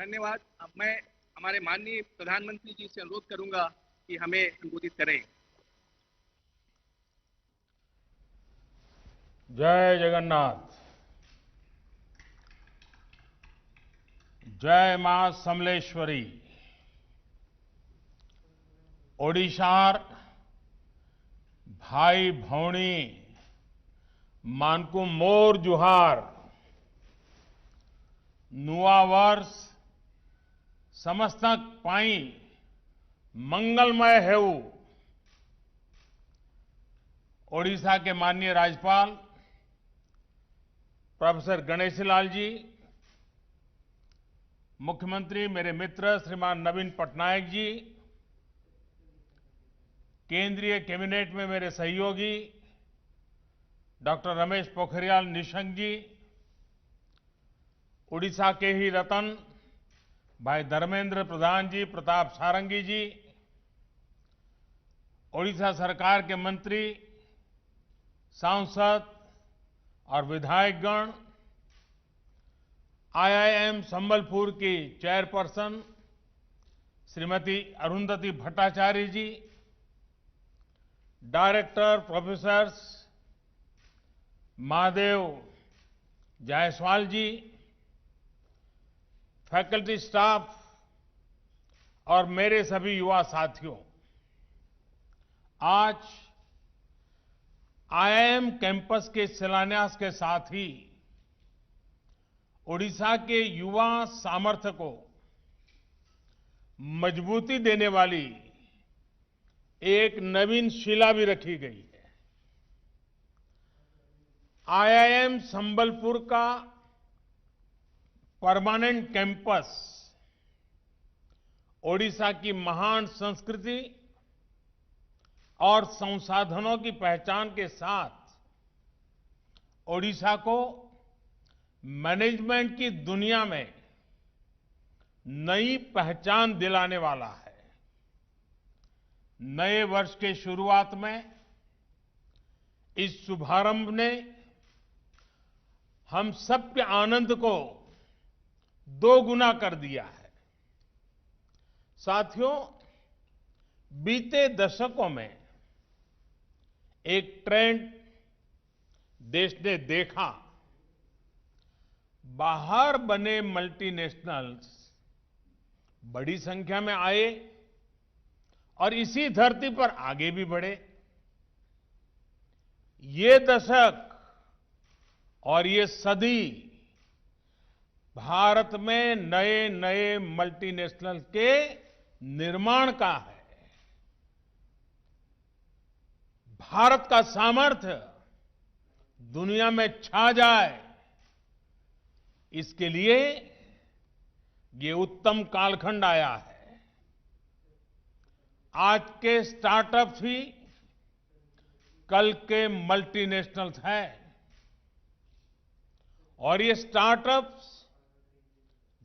धन्यवाद। अब मैं हमारे माननीय प्रधानमंत्री जी से अनुरोध करूंगा कि हमें संबोधित करें। जय जगन्नाथ। जय मां समलेश्वरी। ओडिशार भाई भौणी मानकु मोर जुहार। नुआ वर्ष समस्तक पाई मंगलमय हेऊ। ओडिशा के माननीय राज्यपाल प्रोफेसर गणेशीलाल जी, मुख्यमंत्री मेरे मित्र श्रीमान नवीन पटनायक जी, केंद्रीय कैबिनेट में मेरे सहयोगी डॉक्टर रमेश पोखरियाल निशंक जी, उड़ीसा के ही रतन भाई धर्मेंद्र प्रधान जी, प्रताप सारंगी जी, ओडिशा सरकार के मंत्री, सांसद और विधायकगण, आईआईएम संबलपुर की चेयरपर्सन श्रीमती अरुंधति भट्टाचार्य जी, डायरेक्टर प्रोफेसर्स महादेव जायसवाल जी, फैकल्टी स्टाफ और मेरे सभी युवा साथियों, आज आईआईएम कैंपस के शिलान्यास के साथ ही ओडिशा के युवा सामर्थ्य को मजबूती देने वाली एक नवीन शिला भी रखी गई है। आईआईएम संबलपुर का परमानेंट कैंपस ओडिशा की महान संस्कृति और संसाधनों की पहचान के साथ ओडिशा को मैनेजमेंट की दुनिया में नई पहचान दिलाने वाला है। नए वर्ष के शुरुआत में इस शुभारंभ ने हम सबके आनंद को दोगुना कर दिया है। साथियों, बीते दशकों में एक ट्रेंड देश ने देखा। बाहर बने मल्टीनेशनल्स बड़ी संख्या में आए और इसी धरती पर आगे भी बढ़े। ये दशक और ये सदी भारत में नए नए मल्टीनेशनल के निर्माण का है। भारत का सामर्थ्य दुनिया में छा जाए, इसके लिए ये उत्तम कालखंड आया है। आज के स्टार्टअप्स ही कल के मल्टीनेशनल्स हैं और ये स्टार्टअप्स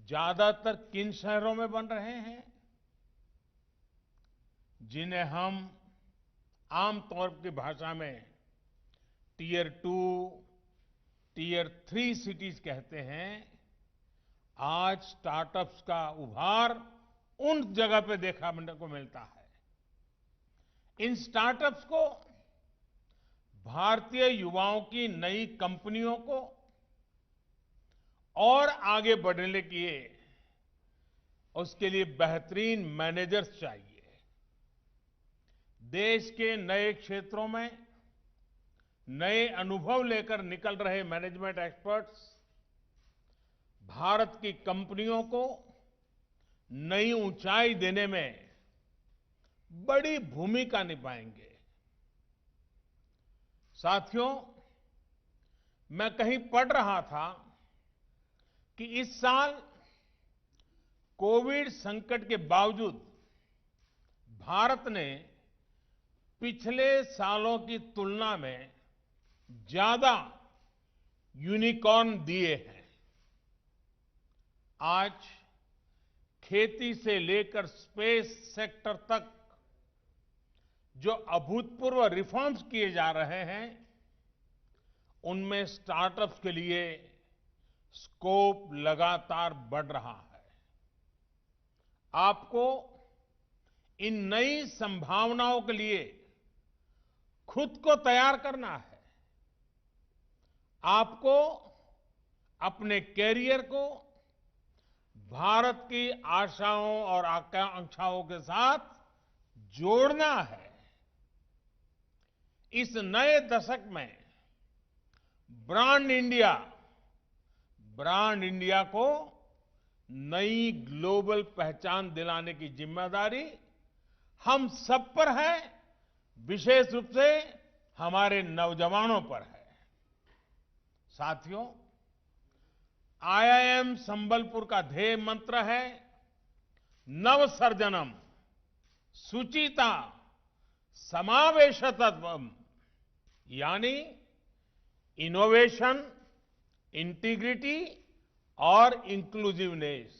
ज्यादातर किन शहरों में बन रहे हैं, जिन्हें हम आमतौर की भाषा में टियर 2, टियर 3 सिटीज कहते हैं। आज स्टार्टअप्स का उभार उन जगह पे देखने को मिलता है। इन स्टार्टअप्स को भारतीय युवाओं की नई कंपनियों को और आगे बढ़ने के लिए उसके लिए बेहतरीन मैनेजर्स चाहिए। देश के नए क्षेत्रों में नए अनुभव लेकर निकल रहे मैनेजमेंट एक्सपर्ट्स भारत की कंपनियों को नई ऊंचाई देने में बड़ी भूमिका निभाएंगे। साथियों, मैं कहीं पढ़ रहा था कि इस साल कोविड संकट के बावजूद भारत ने पिछले सालों की तुलना में ज्यादा यूनिकॉर्न दिए हैं। आज खेती से लेकर स्पेस सेक्टर तक जो अभूतपूर्व रिफॉर्म्स किए जा रहे हैं, उनमें स्टार्टअप्स के लिए स्कोप लगातार बढ़ रहा है। आपको इन नई संभावनाओं के लिए खुद को तैयार करना है। आपको अपने कैरियर को भारत की आशाओं और आकांक्षाओं के साथ जोड़ना है। इस नए दशक में ब्रांड इंडिया को नई ग्लोबल पहचान दिलाने की जिम्मेदारी हम सब पर है, विशेष रूप से हमारे नौजवानों पर है। साथियों, आईआईएम संबलपुर का ध्येय मंत्र है नवसर्जनम सुचिता समावेशतत्वम, यानी इनोवेशन, इंटीग्रिटी और इंक्लूसिवनेस।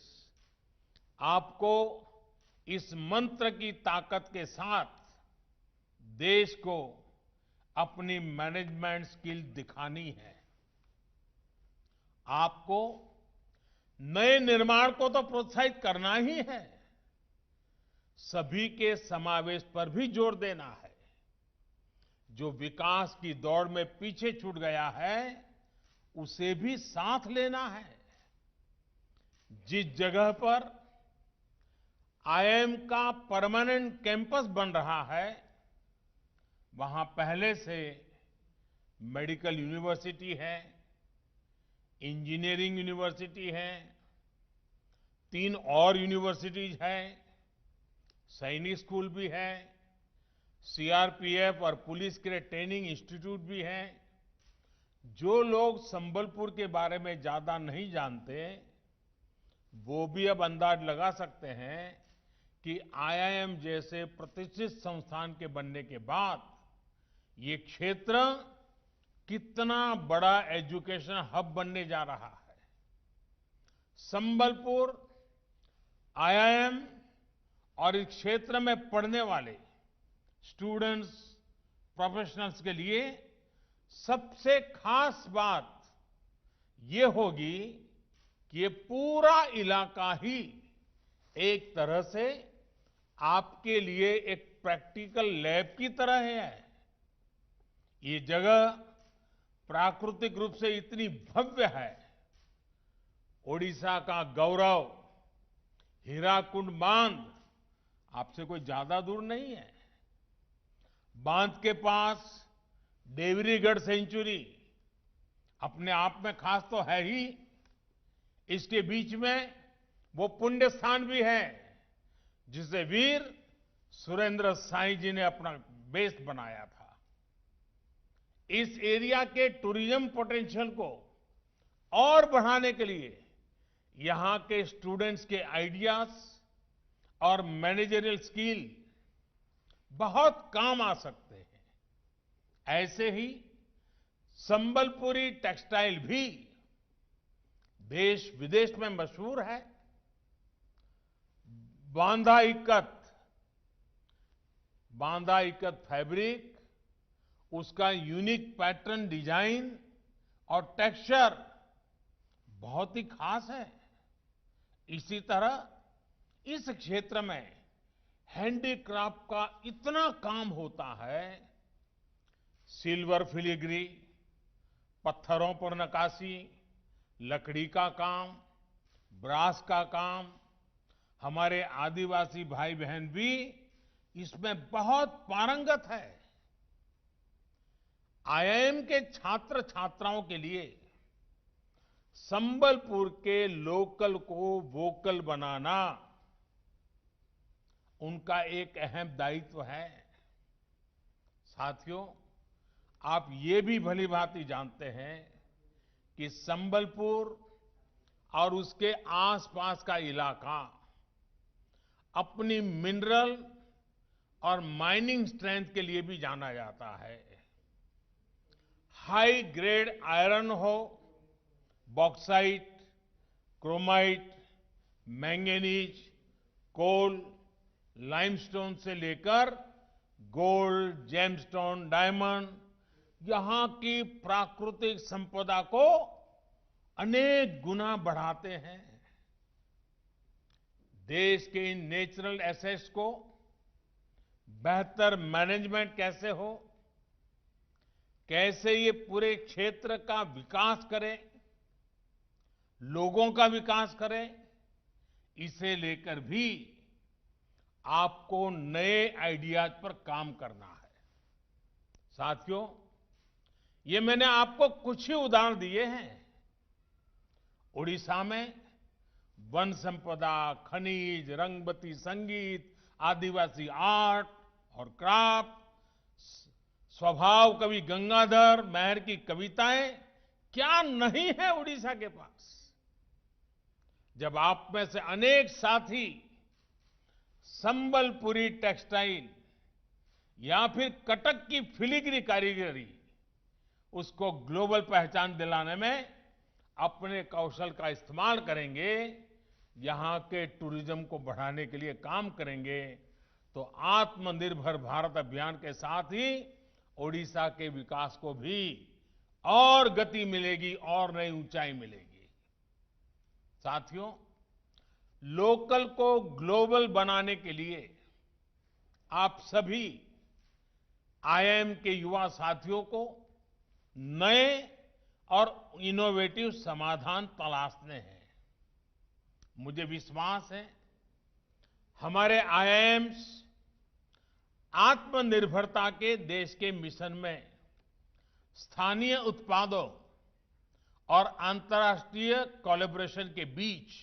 आपको इस मंत्र की ताकत के साथ देश को अपनी मैनेजमेंट स्किल दिखानी है। आपको नए निर्माण को तो प्रोत्साहित करना ही है, सभी के समावेश पर भी जोर देना है। जो विकास की दौड़ में पीछे छूट गया है, उसे भी साथ लेना है। जिस जगह पर आईआईएम का परमानेंट कैंपस बन रहा है, वहां पहले से मेडिकल यूनिवर्सिटी है, इंजीनियरिंग यूनिवर्सिटी है, 3 और यूनिवर्सिटीज है, सैनिक स्कूल भी है, सीआरपीएफ और पुलिस के लिए ट्रेनिंग इंस्टीट्यूट भी है। जो लोग संबलपुर के बारे में ज्यादा नहीं जानते, वो भी अब अंदाज लगा सकते हैं कि आईआईएम जैसे प्रतिष्ठित संस्थान के बनने के बाद ये क्षेत्र कितना बड़ा एजुकेशन हब बनने जा रहा है। संबलपुर आईआईएम और इस क्षेत्र में पढ़ने वाले स्टूडेंट्स, प्रोफेशनल्स के लिए सबसे खास बात ये होगी कि ये पूरा इलाका ही एक तरह से आपके लिए एक प्रैक्टिकल लैब की तरह है। ये जगह प्राकृतिक रूप से इतनी भव्य है। ओडिशा का गौरव हीराकुंड बांध आपसे कोई ज्यादा दूर नहीं है। बांध के पास देवरीगढ़ सेंचुरी अपने आप में खास तो है ही, इसके बीच में वो पुण्य स्थान भी है जिसे वीर सुरेंद्र साईं जी ने अपना बेस बनाया था। इस एरिया के टूरिज्म पोटेंशियल को और बढ़ाने के लिए यहां के स्टूडेंट्स के आइडियाज और मैनेजरियल स्किल बहुत काम आ सकते हैं। ऐसे ही संबलपुरी टेक्सटाइल भी देश विदेश में मशहूर है। बांदा इक्कत फैब्रिक, उसका यूनिक पैटर्न डिजाइन और टेक्सचर बहुत ही खास है। इसी तरह इस क्षेत्र में हैंडीक्राफ्ट का इतना काम होता है। सिल्वर फिलीग्री, पत्थरों पर नक्काशी, लकड़ी का काम, ब्रास का काम, हमारे आदिवासी भाई बहन भी इसमें बहुत पारंगत है। आईआईएम के छात्र छात्राओं के लिए संबलपुर के लोकल को वोकल बनाना उनका एक अहम दायित्व है। साथियों, आप ये भी भलीभांति जानते हैं कि संबलपुर और उसके आसपास का इलाका अपनी मिनरल और माइनिंग स्ट्रेंथ के लिए भी जाना जाता है। हाई ग्रेड आयरन हो, बॉक्साइट, क्रोमाइट, मैंगनीज, कोल, लाइमस्टोन से लेकर गोल्ड, जेमस्टोन, डायमंड, यहां की प्राकृतिक संपदा को अनेक गुना बढ़ाते हैं। देश के इन नेचुरल एसेट्स को बेहतर मैनेजमेंट कैसे हो, कैसे ये पूरे क्षेत्र का विकास करें, लोगों का विकास करें, इसे लेकर भी आपको नए आइडियाज पर काम करना है। साथियों, ये मैंने आपको कुछ ही उदाहरण दिए हैं। उड़ीसा में वन संपदा, खनिज, रंगबती संगीत, आदिवासी आर्ट और क्राफ्ट, स्वभाव कवि गंगाधर मेहर की कविताएं, क्या नहीं है उड़ीसा के पास। जब आप में से अनेक साथी संबलपुरी टेक्सटाइल या फिर कटक की फिलीग्री कारीगरी, उसको ग्लोबल पहचान दिलाने में अपने कौशल का इस्तेमाल करेंगे, यहां के टूरिज्म को बढ़ाने के लिए काम करेंगे, तो आत्मनिर्भर भारत अभियान के साथ ही ओडिशा के विकास को भी और गति मिलेगी और नई ऊंचाई मिलेगी। साथियों, लोकल को ग्लोबल बनाने के लिए आप सभी आईआईएम के युवा साथियों को नए और इनोवेटिव समाधान तलाशने हैं। मुझे विश्वास है हमारे आईआईएम्स आत्मनिर्भरता के देश के मिशन में स्थानीय उत्पादों और अंतर्राष्ट्रीय कोलैबोरेशन के बीच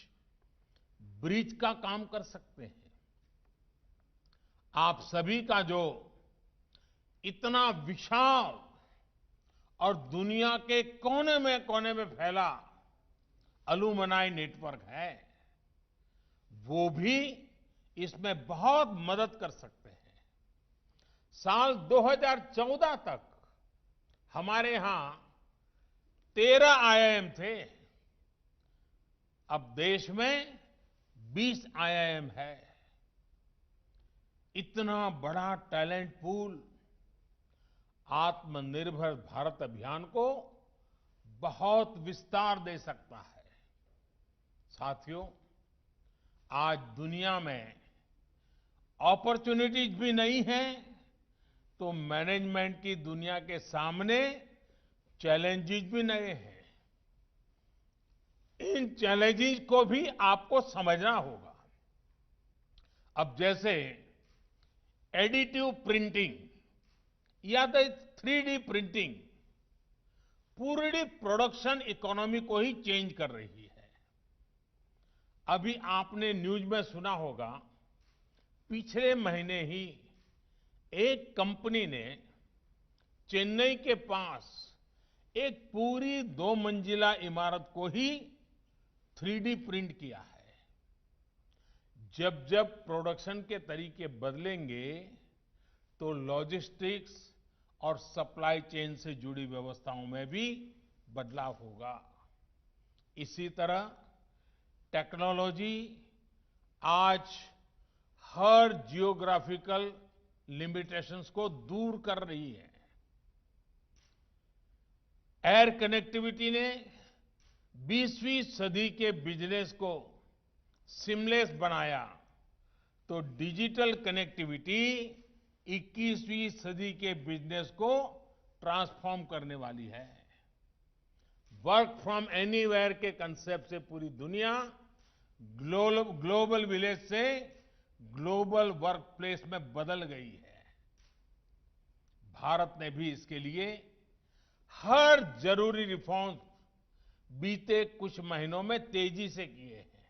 ब्रिज का काम कर सकते हैं। आप सभी का जो इतना विशाल और दुनिया के कोने में फैला अलुमनाई नेटवर्क है, वो भी इसमें बहुत मदद कर सकते हैं। साल 2014 तक हमारे यहां 13 आईआईएम थे, अब देश में 20 आईआईएम है। इतना बड़ा टैलेंट पूल आत्मनिर्भर भारत अभियान को बहुत विस्तार दे सकता है। साथियों, आज दुनिया में अपॉर्चुनिटीज भी नहीं है, तो मैनेजमेंट की दुनिया के सामने चैलेंजेस भी नए हैं। इन चैलेंजेस को भी आपको समझना होगा। अब जैसे एडिटिव प्रिंटिंग या तो 3D प्रिंटिंग पूरी प्रोडक्शन इकोनॉमी को ही चेंज कर रही है। अभी आपने न्यूज में सुना होगा, पिछले महीने ही एक कंपनी ने चेन्नई के पास एक पूरी 2 मंजिला इमारत को ही 3D प्रिंट किया है। जब जब प्रोडक्शन के तरीके बदलेंगे, तो लॉजिस्टिक्स और सप्लाई चेन से जुड़ी व्यवस्थाओं में भी बदलाव होगा। इसी तरह टेक्नोलॉजी आज हर जियोग्राफिकल लिमिटेशंस को दूर कर रही है। एयर कनेक्टिविटी ने 20वीं सदी के बिजनेस को सीमलेस बनाया, तो डिजिटल कनेक्टिविटी 21वीं सदी के बिजनेस को ट्रांसफॉर्म करने वाली है। वर्क फ्रॉम एनीवेयर के कंसेप्ट से पूरी दुनिया ग्लोबल विलेज से ग्लोबल वर्क प्लेस में बदल गई है। भारत ने भी इसके लिए हर जरूरी रिफॉर्म्स बीते कुछ महीनों में तेजी से किए हैं।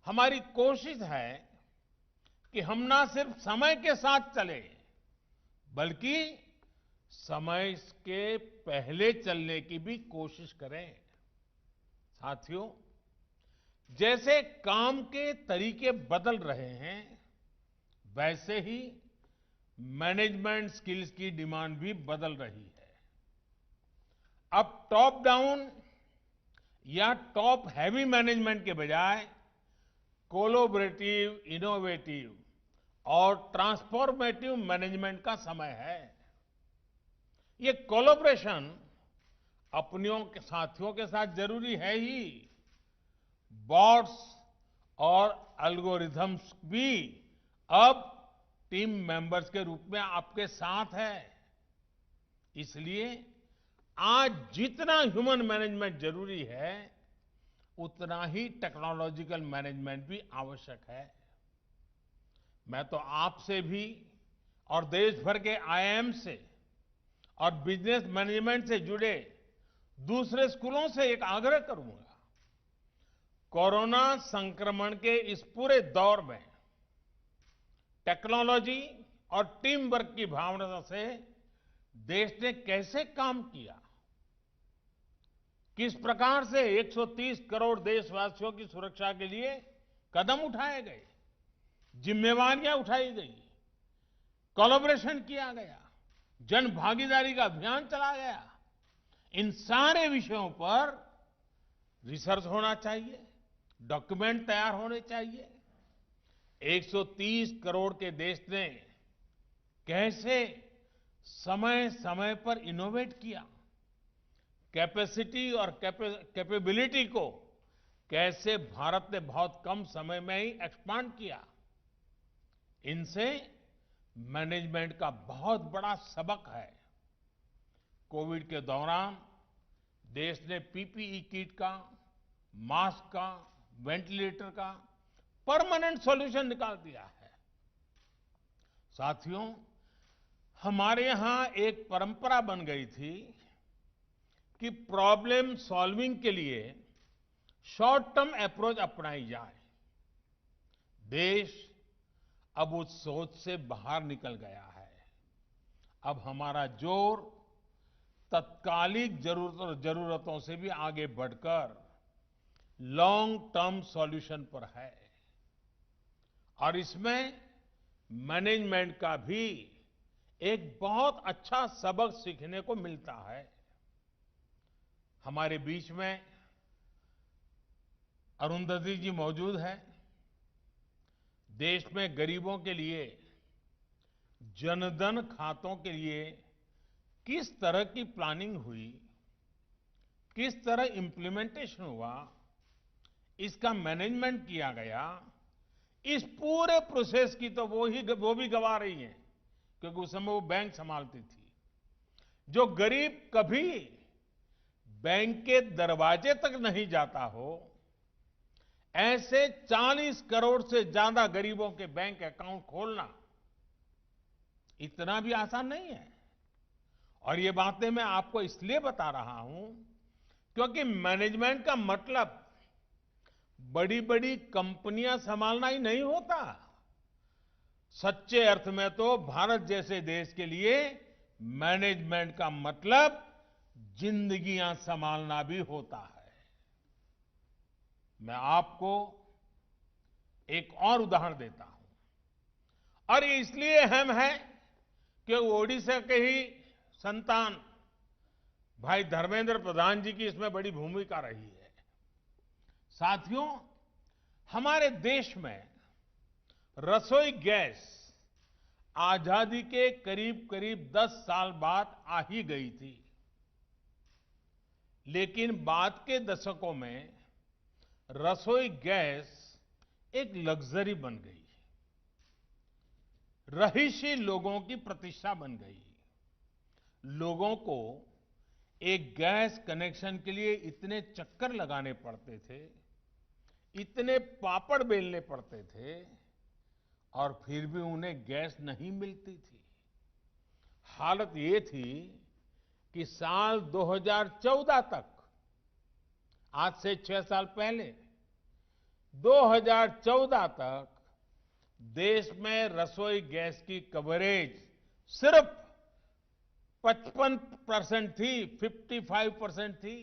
हमारी कोशिश है कि हम ना सिर्फ समय के साथ चले, बल्कि समय के पहले चलने की भी कोशिश करें। साथियों, जैसे काम के तरीके बदल रहे हैं, वैसे ही मैनेजमेंट स्किल्स की डिमांड भी बदल रही है। अब टॉप डाउन या टॉप हैवी मैनेजमेंट के बजाय कोलैबोरेटिव, इनोवेटिव और ट्रांसफॉर्मेटिव मैनेजमेंट का समय है। ये कोलैबोरेशन अपनियों के साथियों के साथ जरूरी है ही, बॉर्ड्स और एल्गोरिथम्स भी अब टीम मेंबर्स के रूप में आपके साथ है। इसलिए आज जितना ह्यूमन मैनेजमेंट जरूरी है, उतना ही टेक्नोलॉजिकल मैनेजमेंट भी आवश्यक है। मैं तो आपसे भी और देश भर के आईआईएम से और बिजनेस मैनेजमेंट से जुड़े दूसरे स्कूलों से एक आग्रह करूंगा। कोरोना संक्रमण के इस पूरे दौर में टेक्नोलॉजी और टीम वर्क की भावना से देश ने कैसे काम किया, किस प्रकार से 130 करोड़ देशवासियों की सुरक्षा के लिए कदम उठाए गए, जिम्मेवारियां उठाई गई, कोलैबोरेशन किया गया, जन भागीदारी का अभियान चलाया गया। इन सारे विषयों पर रिसर्च होना चाहिए, डॉक्यूमेंट तैयार होने चाहिए। 130 करोड़ के देश ने कैसे समय समय पर इनोवेट किया, कैपेसिटी और कैपेबिलिटी को कैसे भारत ने बहुत कम समय में ही एक्सपांड किया, इनसे मैनेजमेंट का बहुत बड़ा सबक है। कोविड के दौरान देश ने पीपीई किट का, मास्क का, वेंटिलेटर का परमानेंट सॉल्यूशन निकाल दिया है। साथियों, हमारे यहां एक परंपरा बन गई थी कि प्रॉब्लम सॉल्विंग के लिए शॉर्ट टर्म अप्रोच अपनाई जाए। देश अब उस सोच से बाहर निकल गया है। अब हमारा जोर तत्कालिक जरूरतों से भी आगे बढ़कर लॉन्ग टर्म सॉल्यूशन पर है। और इसमें मैनेजमेंट का भी एक बहुत अच्छा सबक सीखने को मिलता है। हमारे बीच में अरुंधति जी मौजूद है। देश में गरीबों के लिए जनधन खातों के लिए किस तरह की प्लानिंग हुई, किस तरह इंप्लीमेंटेशन हुआ, इसका मैनेजमेंट किया गया, इस पूरे प्रोसेस की तो वो भी गवा रही हैं, क्योंकि उस समय वो बैंक संभालती थी। जो गरीब कभी बैंक के दरवाजे तक नहीं जाता हो, ऐसे 40 करोड़ से ज्यादा गरीबों के बैंक अकाउंट खोलना इतना भी आसान नहीं है। और ये बातें मैं आपको इसलिए बता रहा हूं क्योंकि मैनेजमेंट का मतलब बड़ी बड़ी कंपनियां संभालना ही नहीं होता। सच्चे अर्थ में तो भारत जैसे देश के लिए मैनेजमेंट का मतलब जिंदगियां संभालना भी होता है। मैं आपको एक और उदाहरण देता हूं और ये इसलिए अहम है कि ओडिशा के ही संतान भाई धर्मेंद्र प्रधान जी की इसमें बड़ी भूमिका रही है। साथियों, हमारे देश में रसोई गैस आजादी के करीब करीब 10 साल बाद आ ही गई थी, लेकिन बाद के दशकों में रसोई गैस एक लग्जरी बन गई, रहीशी लोगों की प्रतिष्ठा बन गई। लोगों को एक गैस कनेक्शन के लिए इतने चक्कर लगाने पड़ते थे, इतने पापड़ बेलने पड़ते थे और फिर भी उन्हें गैस नहीं मिलती थी। हालत ये थी कि साल 2014 तक, आज से 6 साल पहले 2014 तक देश में रसोई गैस की कवरेज सिर्फ 55% थी, 55% थी।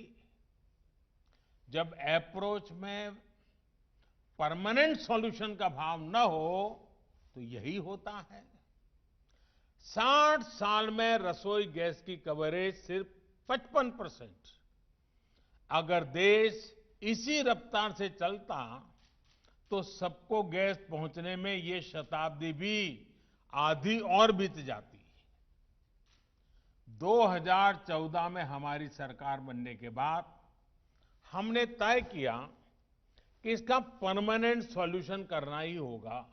जब अप्रोच में परमानेंट सॉल्यूशन का भाव न हो तो यही होता है। 60 साल में रसोई गैस की कवरेज सिर्फ 55%। अगर देश इसी रफ्तार से चलता तो सबको गैस पहुंचने में ये शताब्दी भी आधी और बीत जाती। 2014 में हमारी सरकार बनने के बाद हमने तय किया कि इसका परमानेंट सॉल्यूशन करना ही होगा।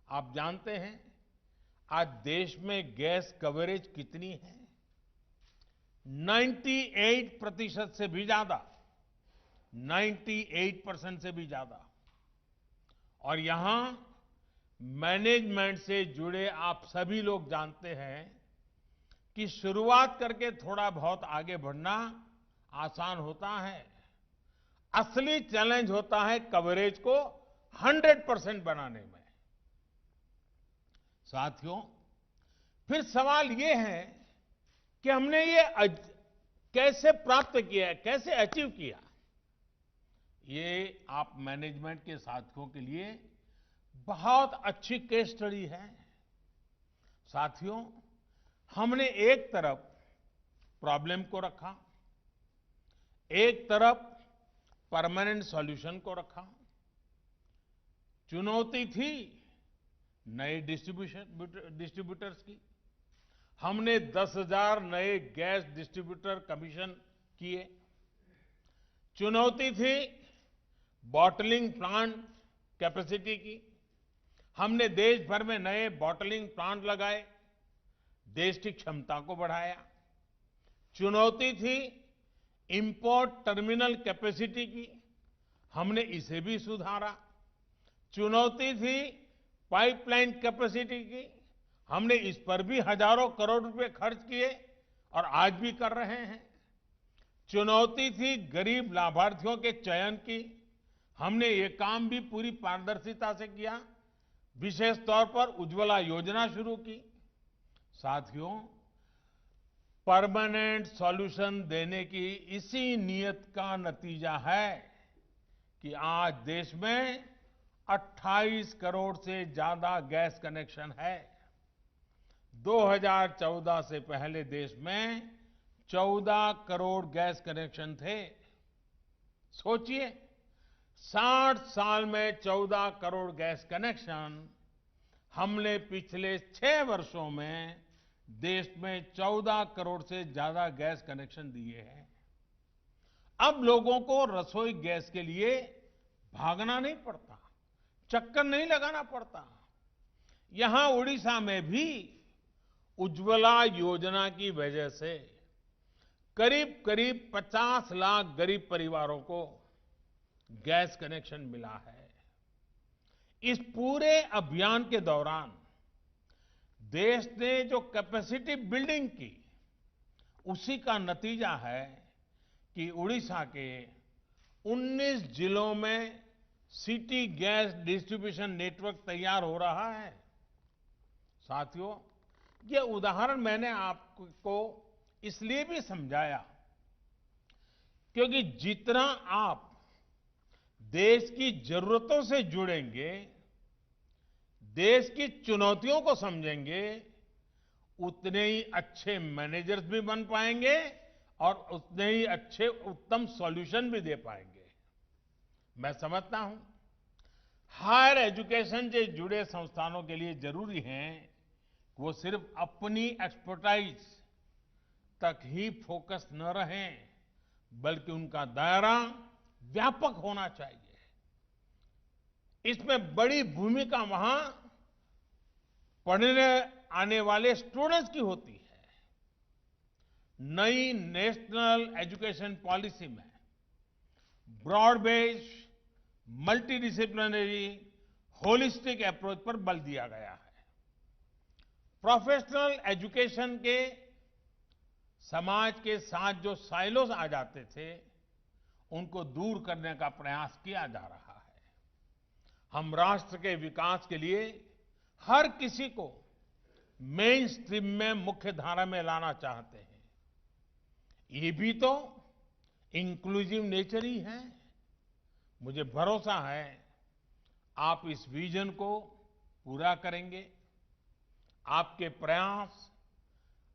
आप जानते हैं आज देश में गैस कवरेज कितनी है? 98% से भी ज्यादा, 98% से भी ज्यादा। और यहां मैनेजमेंट से जुड़े आप सभी लोग जानते हैं कि शुरुआत करके थोड़ा बहुत आगे बढ़ना आसान होता है, असली चैलेंज होता है कवरेज को 100% बनाने में। साथियों, फिर सवाल ये है कि हमने ये कैसे प्राप्त किया, कैसे अचीव किया? ये आप मैनेजमेंट के साथियों के लिए बहुत अच्छी केस स्टडी है। साथियों, हमने एक तरफ प्रॉब्लम को रखा, एक तरफ परमानेंट सॉल्यूशन को रखा। चुनौती थी नए डिस्ट्रीब्यूटर्स की। हमने 10,000 नए गैस डिस्ट्रीब्यूटर कमीशन किए। चुनौती थी बॉटलिंग प्लांट कैपेसिटी की। हमने देश भर में नए बॉटलिंग प्लांट लगाए, देश की क्षमता को बढ़ाया। चुनौती थी इंपोर्ट टर्मिनल कैपेसिटी की। हमने इसे भी सुधारा। चुनौती थी पाइपलाइन कैपेसिटी की। हमने इस पर भी हजारों करोड़ रुपए खर्च किए और आज भी कर रहे हैं। चुनौती थी गरीब लाभार्थियों के चयन की। हमने ये काम भी पूरी पारदर्शिता से किया, विशेष तौर पर उज्ज्वला योजना शुरू की। साथियों, परमानेंट सॉल्यूशन देने की इसी नीयत का नतीजा है कि आज देश में 28 करोड़ से ज्यादा गैस कनेक्शन है। 2014 से पहले देश में 14 करोड़ गैस कनेक्शन थे। सोचिए, 60 साल में 14 करोड़ गैस कनेक्शन। हमने पिछले 6 वर्षों में देश में 14 करोड़ से ज्यादा गैस कनेक्शन दिए हैं। अब लोगों को रसोई गैस के लिए भागना नहीं पड़ता, चक्कर नहीं लगाना पड़ता। यहां उड़ीसा में भी उज्ज्वला योजना की वजह से करीब करीब 50 लाख गरीब परिवारों को गैस कनेक्शन मिला है। इस पूरे अभियान के दौरान देश ने जो कैपेसिटी बिल्डिंग की, उसी का नतीजा है कि उड़ीसा के 19 जिलों में सिटी गैस डिस्ट्रीब्यूशन नेटवर्क तैयार हो रहा है। साथियों, ये उदाहरण मैंने आपको इसलिए भी समझाया क्योंकि जितना आप देश की जरूरतों से जुड़ेंगे, देश की चुनौतियों को समझेंगे, उतने ही अच्छे मैनेजर्स भी बन पाएंगे और उतने ही अच्छे उत्तम सॉल्यूशन भी दे पाएंगे। मैं समझता हूं हायर एजुकेशन से जुड़े संस्थानों के लिए जरूरी है कि वो सिर्फ अपनी एक्सपर्टाइज तक ही फोकस न रहें, बल्कि उनका दायरा व्यापक होना चाहिए। इसमें बड़ी भूमिका वहां पढ़ने आने वाले स्टूडेंट्स की होती है। नई नेशनल एजुकेशन पॉलिसी में broad based, multidisciplinary, holistic approach पर बल दिया गया है। प्रोफेशनल एजुकेशन के समाज के साथ जो साइलोस आ जाते थे, उनको दूर करने का प्रयास किया जा रहा है। हम राष्ट्र के विकास के लिए हर किसी को मेन स्ट्रीम में, मुख्य धारा में लाना चाहते हैं। ये भी तो इंक्लूसिव नेचर ही है। मुझे भरोसा है आप इस विजन को पूरा करेंगे। आपके प्रयास,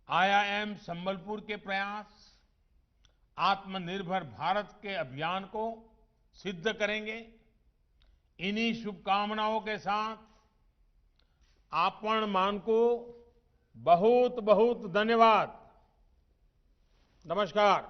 IIM संबलपुर के प्रयास, आत्मनिर्भर भारत के अभियान को सिद्ध करेंगे। इन्हीं शुभकामनाओं के साथ आपण मान को बहुत बहुत धन्यवाद। नमस्कार।